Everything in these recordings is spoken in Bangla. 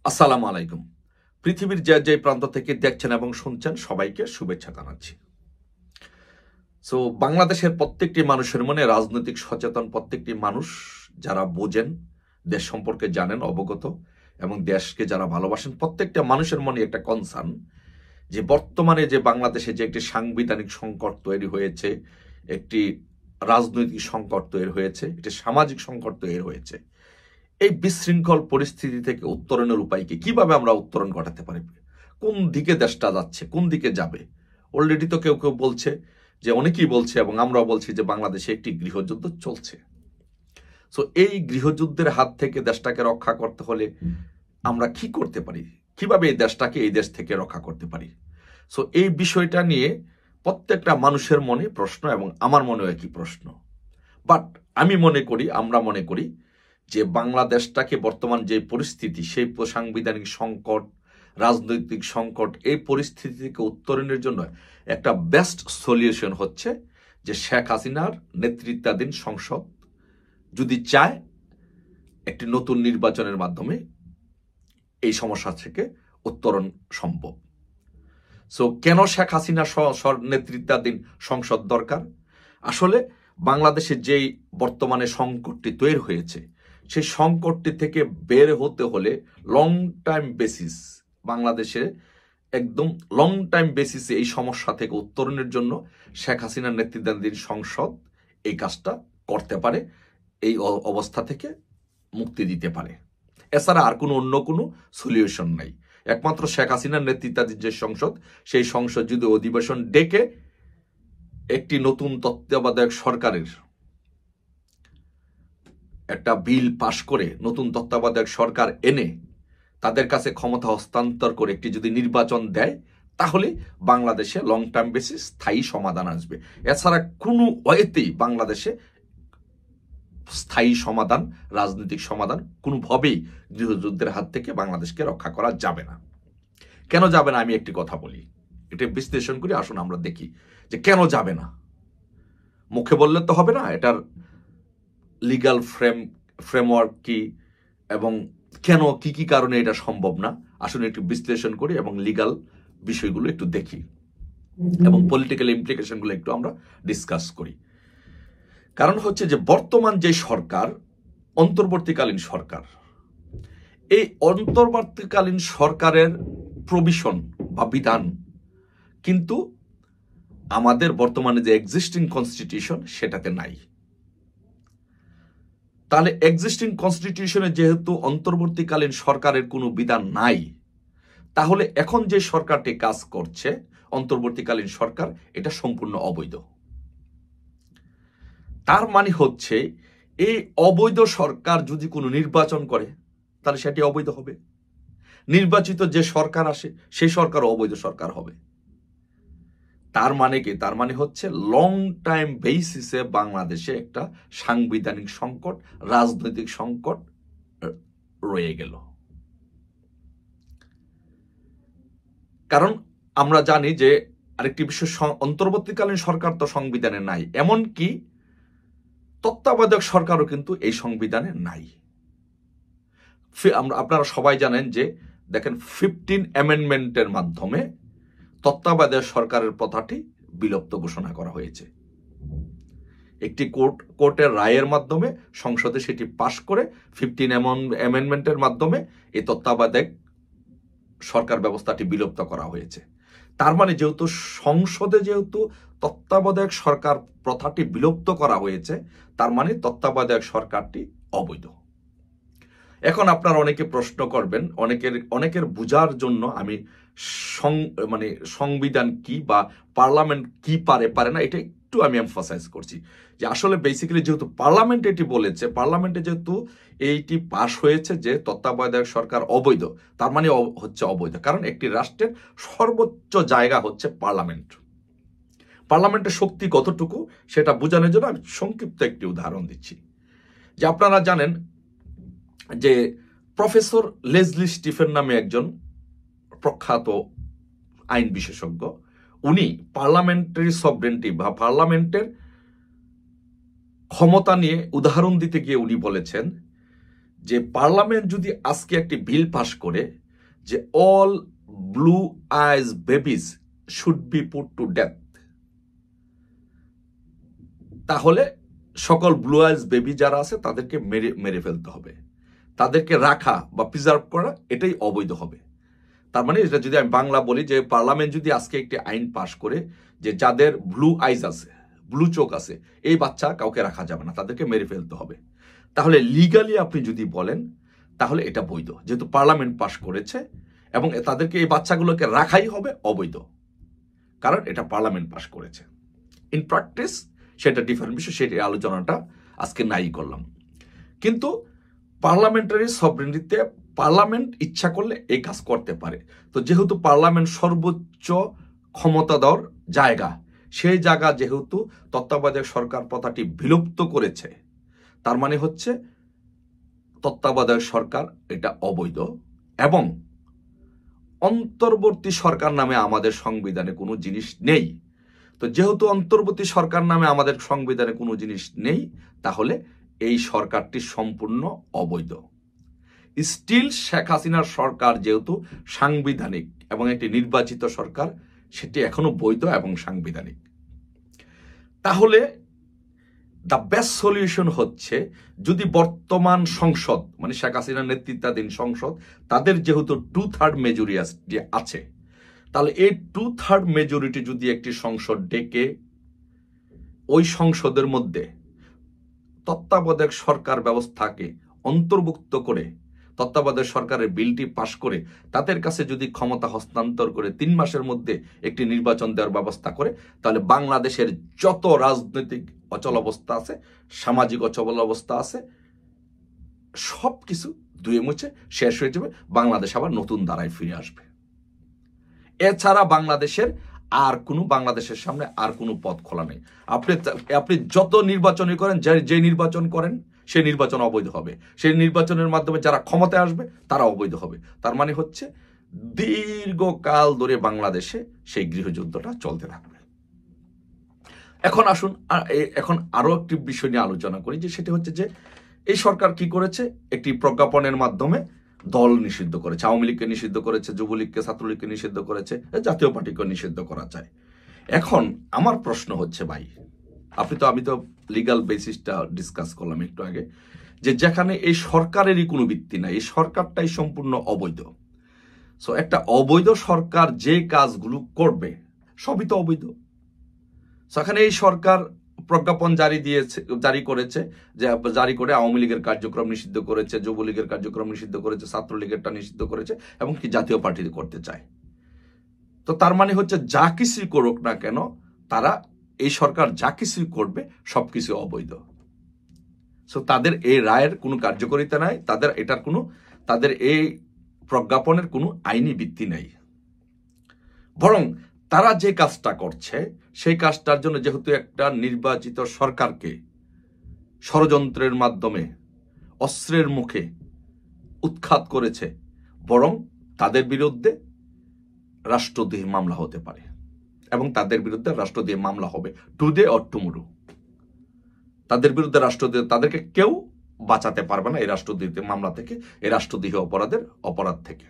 আসসালামু আলাইকুম। পৃথিবীর যে যে প্রান্ত থেকে দেখছেন এবং শুনছেন সবাইকে শুভেচ্ছা জানাচ্ছি। বাংলাদেশের প্রত্যেকটি মানুষের মনে রাজনৈতিক সচেতন প্রত্যেকটি মানুষ যারা বোঝেন, দেশ সম্পর্কে জানেন, অবগত এবং দেশকে যারা ভালোবাসেন প্রত্যেকটা মানুষের মনে একটা কনসার্ন যে বর্তমানে যে বাংলাদেশে যে একটি সাংবিধানিক সংকট তৈরি হয়েছে, একটি রাজনৈতিক সংকট তৈরি হয়েছে, একটি সামাজিক সংকট তৈরি হয়েছে। এই বিশৃঙ্খল পরিস্থিতি থেকে উত্তরণের উপায় কি? কিভাবে আমরা উত্তরণ ঘটাতে পারি? কোন দিকে দেশটা যাচ্ছে, কোন দিকে যাবে? অলরেডি তো কেউ কেউ বলছে, যে অনেকেই বলছে এবং আমরাও বলছি যে বাংলাদেশে একটি গৃহযুদ্ধ চলছে। এই গৃহযুদ্ধের হাত থেকে দেশটাকে রক্ষা করতে হলে আমরা কি করতে পারি? কিভাবে এই দেশটাকে এই দেশ থেকে রক্ষা করতে পারি? এই বিষয়টা নিয়ে প্রত্যেকটা মানুষের মনে প্রশ্ন এবং আমার মনেও একই প্রশ্ন। বাট আমি মনে করি, আমরা মনে করি যে বাংলাদেশটাকে বর্তমান যে পরিস্থিতি, সেই সাংবিধানিক সংকট, রাজনৈতিক সংকট, এই পরিস্থিতি থেকে উত্তরণের জন্য একটা বেস্ট সলিউশন হচ্ছে যে শেখ হাসিনার নেতৃত্বাধীন সংসদ যদি চায় একটি নতুন নির্বাচনের মাধ্যমে এই সমস্যা থেকে উত্তরণ সম্ভব। কেন শেখ হাসিনা নেতৃত্বাধীন সংসদ দরকার? আসলে বাংলাদেশে যেই বর্তমানে সংকটটি তৈরি হয়েছে, সেই সংকটটি থেকে বের হতে হলে লং টাইম বেসিস, বাংলাদেশে একদম লং টাইম বেসিসে এই সমস্যা থেকে উত্তরণের জন্য শেখ হাসিনার নেতৃত্বাধীন সংসদ এই কাজটা করতে পারে, এই অবস্থা থেকে মুক্তি দিতে পারে। এছাড়া আর অন্য কোনো সলিউশন নাই। একমাত্র শেখ হাসিনার নেতৃত্বাধীন যে সংসদ, সেই সংসদ যদি অধিবেশন ডেকে একটি নতুন তত্ত্বাবধায়ক সরকারের একটা বিল পাশ করে, নতুন তত্ত্বাবধায়ক সরকার এনে তাদের কাছে ক্ষমতা হস্তান্তর করে একটি যদি নির্বাচন দেয়, তাহলে বাংলাদেশে লং টার্ম বেসিস স্থায়ী সমাধান আসবে। এছাড়া কোনো ওয়েতেই বাংলাদেশে স্থায়ী সমাধান, রাজনৈতিক সমাধান কোনোভাবেই গৃহযুদ্ধের হাত থেকে বাংলাদেশকে রক্ষা করা যাবে না। কেন যাবে না আমি একটি কথা বলি, এটা বিশ্লেষণ করি, আসুন আমরা দেখি যে কেন যাবে না। মুখে বললে তো হবে না, এটার লিগ্যাল ফ্রেমওয়ার্ক কি এবং কেন কি কি কারণে এটা সম্ভব না, আসলে একটু বিশ্লেষণ করি এবং লিগ্যাল বিষয়গুলো একটু দেখি এবং পলিটিক্যাল ইমপ্লিকেশনগুলো একটু আমরা ডিসকাস করি। কারণ হচ্ছে যে বর্তমান যে সরকার, অন্তর্বর্তীকালীন সরকার, এই অন্তর্বর্তীকালীন সরকারের প্রভিশন বা বিধান কিন্তু আমাদের বর্তমানে যে এক্সিস্টিং কনস্টিটিউশন সেটাতে নাই। তাহলে এক্সিস্টিং কনস্টিটিউশনে যেহেতু অন্তর্বর্তীকালীন সরকারের কোনো বিধান নাই, তাহলে এখন যে সরকারটি কাজ করছে, অন্তর্বর্তীকালীন সরকার, এটা সম্পূর্ণ অবৈধ। তার মানে হচ্ছে এই অবৈধ সরকার যদি কোনো নির্বাচন করে, তাহলে সেটি অবৈধ হবে। নির্বাচিত যে সরকার আসে, সেই সরকার অবৈধ সরকার হবে। তার মানে কি? তার মানে হচ্ছে লং টাইম বেসিসে বাংলাদেশে একটা সাংবিধানিক সংকট, রাজনৈতিক সংকট রয়ে গেল। কারণ আমরা জানি যে আরেকটি বিষয়, অন্তর্বর্তীকালীন সরকার তো সংবিধানে নাই, এমনকি তত্ত্বাবধায়ক সরকারও কিন্তু এই সংবিধানে নাই। আপনারা সবাই জানেন যে দেখেন 15 অ্যামেন্ডমেন্টের মাধ্যমে তত্ত্বাবধায়ক সরকারের প্রথাটি বিলুপ্ত ঘোষণা করা হয়েছে। একটি কোর্টের রায়ের মাধ্যমে সংসদে সেটি পাশ করে 15 অ্যামেন্ডমেন্টের মাধ্যমে এই তত্ত্বাবধায়ক সরকার ব্যবস্থাটি বিলুপ্ত করা হয়েছে। তার মানে যেহেতু সংসদে যেহেতু তত্ত্বাবধায়ক সরকার প্রথাটি বিলুপ্ত করা হয়েছে, তার মানে তত্ত্বাবধায়ক সরকারটি অবৈধ। এখন আপনারা অনেকে প্রশ্ন করবেন, অনেকের বোঝার জন্য আমি সংবিধান কি বা পার্লামেন্ট কি পারে না, এটা একটু আমি এমফাসাইজ করছি যে আসলে বেসিক্যালি যেহেতু পার্লামেন্ট এটি বলেছে, পার্লামেন্টে যেহেতু এইটি পাশ হয়েছে যে তত্ত্বাবধায়ক সরকার অবৈধ, তার মানে হচ্ছে অবৈধ। কারণ একটি রাষ্ট্রের সর্বোচ্চ জায়গা হচ্ছে পার্লামেন্ট। পার্লামেন্টের শক্তি কতটুকু সেটা বোঝানোর জন্য আমি সংক্ষিপ্ত একটি উদাহরণ দিচ্ছি। যে আপনারা জানেন যে প্রফেসর লেজলি স্টিফেন নামে একজন প্রখ্যাত আইন বিশেষজ্ঞ, উনি পার্লামেন্টারি সভরেন্টি বা পার্লামেন্টের ক্ষমতা নিয়ে উদাহরণ দিতে গিয়ে উনি বলেছেন যে পার্লামেন্ট যদি আজকে একটি বিল পাস করে যে all blue eyes babies should be put to death, তাহলে সকল ব্লু আইজ বেবি যারা আছে তাদেরকে মেরে ফেলতে হবে, তাদেরকে রাখা বা প্রিজার্ভ করা এটাই অবৈধ হবে। তার মানে এটা যদি আমি বাংলা বলি যে পার্লামেন্ট যদি আজকে একটি আইন পাশ করে যে যাদের ব্লু আইজ আছে, ব্লু চোখ আছে, এই বাচ্চা কাউকে রাখা যাবে না, তাদেরকে মেরে ফেলতে হবে, তাহলে লিগালি আপনি যদি বলেন তাহলে এটা বৈধ, যেহেতু পার্লামেন্ট পাশ করেছে এবং তাদেরকে এই বাচ্চাগুলোকে রাখাই হবে অবৈধ, কারণ এটা পার্লামেন্ট পাশ করেছে। ইন প্র্যাকটিস সেটা ডিফারেন্ট বিষয়, সেটা আলোচনাটা আজকে নাই করলাম। কিন্তু পার্লামেন্টারি সভরেনিটিতে পার্লামেন্ট ইচ্ছা করলে এই কাজ করতে পারে। তো যেহেতু পার্লামেন্ট সর্বোচ্চ ক্ষমতাধর জায়গা, সেই জায়গা যেহেতু তত্ত্বাবধায়ক সরকার প্রথাটি বিলুপ্ত করেছে, তার মানে হচ্ছে তত্ত্বাবধায়ক সরকার এটা অবৈধ। এবং অন্তর্বর্তী সরকার নামে আমাদের সংবিধানে কোনো জিনিস নেই। তো যেহেতু অন্তর্বর্তী সরকার নামে আমাদের সংবিধানে কোনো জিনিস নেই, তাহলে এই সরকারটি সম্পূর্ণ অবৈধ। স্টিল শেখ হাসিনার সরকার যেহেতু সাংবিধানিক এবং একটি নির্বাচিত সরকার, সেটি এখনো বৈধ এবং সাংবিধানিক। তাহলে দ্য বেস্ট সলিউশন হচ্ছে যদি বর্তমান সংসদ মানে শেখ হাসিনার নেতৃত্বাধীন সংসদ, তাদের যেহেতু 2/3 মেজরিটি আছে, তাহলে এই 2/3 মেজরিটি যদি একটি সংসদ ডেকে ওই সংসদের মধ্যে তত্ত্বাবধায়ক সরকার ব্যবস্থাকে অন্তর্ভুক্ত করে তত্ত্বাবধায়ক সরকারের বিলটি পাশ করে তাদের কাছে যদি ক্ষমতা হস্তান্তর করে 3 মাসের মধ্যে একটি নির্বাচন দেওয়ার ব্যবস্থা করে, তাহলে বাংলাদেশের যত রাজনৈতিক অচল অবস্থা আছে, সামাজিক অচল অবস্থা আছে, সব কিছু ধুয়ে মুছে শেষ হয়ে যাবে, বাংলাদেশ আবার নতুন ধারায় ফিরে আসবে। এছাড়া বাংলাদেশের সামনে আর কোনো পথ খোলা নেই। আপনি যত নির্বাচনই করেন, যে নির্বাচন করেন সেই নির্বাচন অবৈধ হবে, সেই নির্বাচনের মাধ্যমে যারা ক্ষমতায় আসবে তারা অবৈধ হবে। তার মানে হচ্ছে দীর্ঘকাল ধরে বাংলাদেশে সেই গৃহযুদ্ধটা চলতে থাকবে। এখন আসুন এখন আরো একটি বিষয় নিয়ে আলোচনা করি, যে সেটা হচ্ছে যে এই সরকার কি করেছে, একটি প্রজ্ঞাপনের মাধ্যমে দল নিষিদ্ধ করেছে, আওয়ামী লীগকে নিষিদ্ধ করেছে, যুবলীগকে, ছাত্রলীগকে নিষিদ্ধ করেছে, জাতীয় পার্টিকে নিষিদ্ধ করা চায়। এখন আমার প্রশ্ন হচ্ছে ভাই, আমি তো লিগাল বেসিসটা ডিসকাস করলাম একটু আগে, যে যেখানে এই সরকারেরই কোনো ভিত্তি নাই, এই সরকারটাই সম্পূর্ণ অবৈধ। সো একটা অবৈধ সরকার যে কাজগুলো করবে সবই তো অবৈধ। সেখানে এই সরকার প্রজ্ঞাপন জারি করে আওয়ামী লীগের কার্যক্রম নিষিদ্ধ করেছে, যুবলীগের কার্যক্রম নিষিদ্ধ করেছে, ছাত্রলীগেরটা নিষিদ্ধ করেছে, এবং কি জাতীয় পার্টি করতে চায়। তো তার মানে হচ্ছে যা কিছুই করুক না কেন, এই সরকার যা কিছুই করবে সবকিছু অবৈধ। সো তাদের এই রায়ের কোনো কার্যকারিতা নাই, তাদের এই প্রজ্ঞাপনের কোনো আইনি ভিত্তি নেই। বরং তারা যে কাজটা করছে সেই কাজটার জন্য যেহেতু একটা নির্বাচিত সরকারকে ষড়যন্ত্রের মাধ্যমে অস্ত্রের মুখে উৎখাত করেছে, বরং তাদের বিরুদ্ধে রাষ্ট্রদ্রোহী মামলা হতে পারে, এবং তাদের বিরুদ্ধে রাষ্ট্রদ্রোহী মামলা হবে টুডে অর টুমরো। তাদের বিরুদ্ধে তাদেরকে কেউ বাঁচাতে পারবে না এই রাষ্ট্রদ্রোহী মামলা থেকে, এই রাষ্ট্রদ্রোহী অপরাধ থেকে।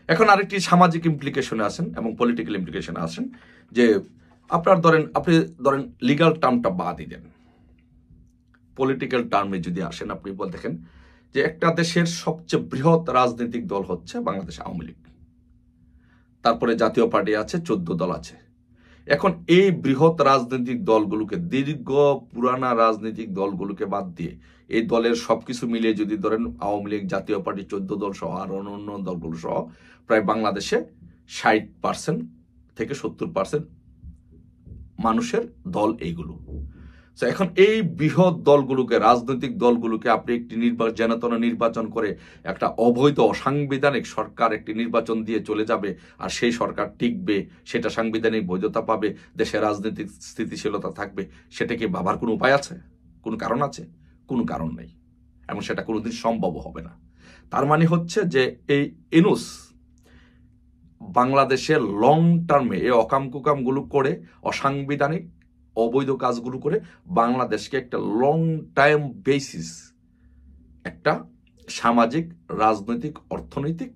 এখন আরেকটি সামাজিক ইমপ্লিকেশনে আসেন এবং পলিটিক্যাল ইমপ্লিকেশনে আসেন, যে আপনি ধরেন লিগাল টার্মটা বাদই দেন, পলিটিক্যাল টার্মে যদি আসেন, আপনি দেখেন যে একটা দেশের সবচেয়ে বৃহৎ রাজনৈতিক দল হচ্ছে বাংলাদেশ আওয়ামী লীগ, তারপরে জাতীয় পার্টি আছে, 14 দল আছে। এখন এই বৃহৎ রাজনৈতিক দলগুলোকে, পুরানা রাজনৈতিক দলগুলোকে বাদ দিয়ে এই দলের সবকিছু মিলিয়ে যদি ধরেন আওয়ামী লীগ, জাতীয় পার্টি, 14 দল সহ আর অন্য দলগুলো সহ প্রায় বাংলাদেশে 60% থেকে 70% মানুষের দল এইগুলো। এখন এই বৃহৎ দলগুলোকে, রাজনৈতিক দলগুলোকে আপনি একটি নির্বাচন করে একটা অবৈধ অসাংবিধানিক সরকার একটি নির্বাচন দিয়ে চলে যাবে, আর সেই সরকার টিকবে, সেটা সাংবিধানিক বৈধতা পাবে, দেশের রাজনৈতিক স্থিতিশীলতা থাকবে, সেটা কি ভাবার কোনো উপায় আছে? কোনো কারণ আছে? কোনো কারণ নেই, এবং সেটা কোনোদিন সম্ভব হবে না। তার মানে হচ্ছে যে এই ইনুস বাংলাদেশের লং টার্মে এই অকামকুকামগুলো করে, অসাংবিধানিক অবৈধ কাজগুলো করে বাংলাদেশকে একটা লং টাইম বেসিস একটা সামাজিক, রাজনৈতিক, অর্থনৈতিক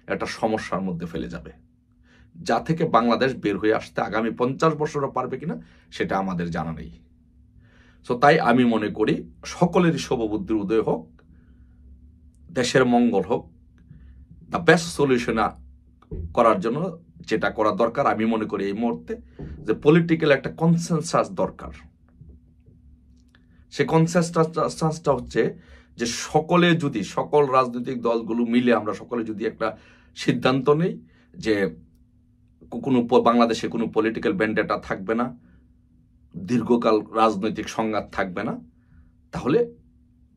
একটা সমস্যার মধ্যে ফেলে যাবে, যা থেকে বাংলাদেশ বের হয়ে আসতে আগামী 50 বছরও পারবে কিনা সেটা আমাদের জানা নেই। সো তাই আমি মনে করি সকলেরই শুভবুদ্ধির উদয় হোক, দেশের মঙ্গল হোক, দ্য বেস্ট সলিউশন করার জন্য যেটা করা দরকার আমি মনে করি এই মুহূর্তে যে পলিটিক্যাল একটা কনসেনসাস দরকার। সে কনসেনসাসটা হচ্ছে যে সকল রাজনৈতিক দলগুলো মিলে আমরা সকলে যদি একটা সিদ্ধান্ত নেই যে বাংলাদেশে কোনো পলিটিক্যাল ভেন্ডেটা থাকবে না, দীর্ঘকাল রাজনৈতিক সংঘাত থাকবে না, তাহলে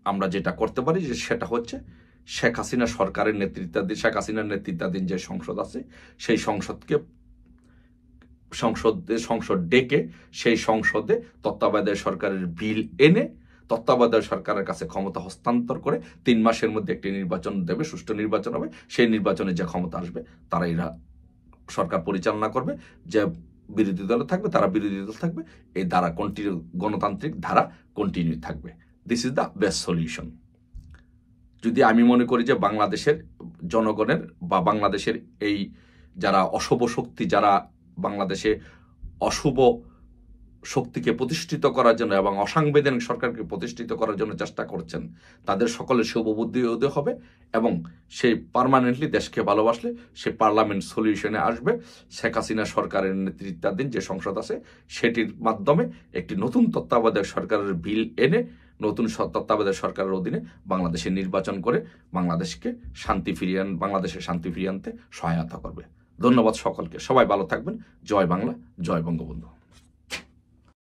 আমরা যেটা করতে পারি যে সেটা হচ্ছে শেখ হাসিনার নেতৃত্বাধীন যে সংসদ আছে সেই সংসদ ডেকে সেই সংসদে তত্ত্বাবধায়ক সরকারের বিল এনে তত্ত্বাবধায়ক সরকারের কাছে ক্ষমতা হস্তান্তর করে 3 মাসের মধ্যে একটি নির্বাচন দেবে, সুষ্ঠু নির্বাচন হবে। সেই নির্বাচনে যে ক্ষমতা আসবে তারা এরা সরকার পরিচালনা করবে, যে বিরোধী দল থাকবে তারা বিরোধী দল থাকবে, এই ধারা গণতান্ত্রিক ধারা কন্টিনিউ থাকবে। This is the best solution. যদি আমি মনে করি যে বাংলাদেশের জনগণের বা বাংলাদেশের এই যারা অশুভ শক্তি, যারা বাংলাদেশে অশুভ শক্তিকে প্রতিষ্ঠিত করার জন্য এবং অসাংবিধানিক সরকারকে প্রতিষ্ঠিত করার জন্য চেষ্টা করছেন, তাদের সকলের শুভবুদ্ধি উদয় হবে এবং সেই পার্মানেন্টলি দেশকে ভালোবাসলে সে পার্লামেন্ট সলিউশনে আসবে। শেখ হাসিনা সরকারের নেতৃত্বাধীন যে সংসদ আছে সেটির মাধ্যমে একটি নতুন তত্ত্বাবধায়ক সরকারের বিল এনে নতুন তত্ত্বাবধায়ক সরকারের অধীনে বাংলাদেশে নির্বাচন করে বাংলাদেশে শান্তি ফিরিয়ে আনতে সহায়তা করবে। ধন্যবাদ সকলকে, সবাই ভালো থাকবেন। জয় বাংলা, জয় বঙ্গবন্ধু।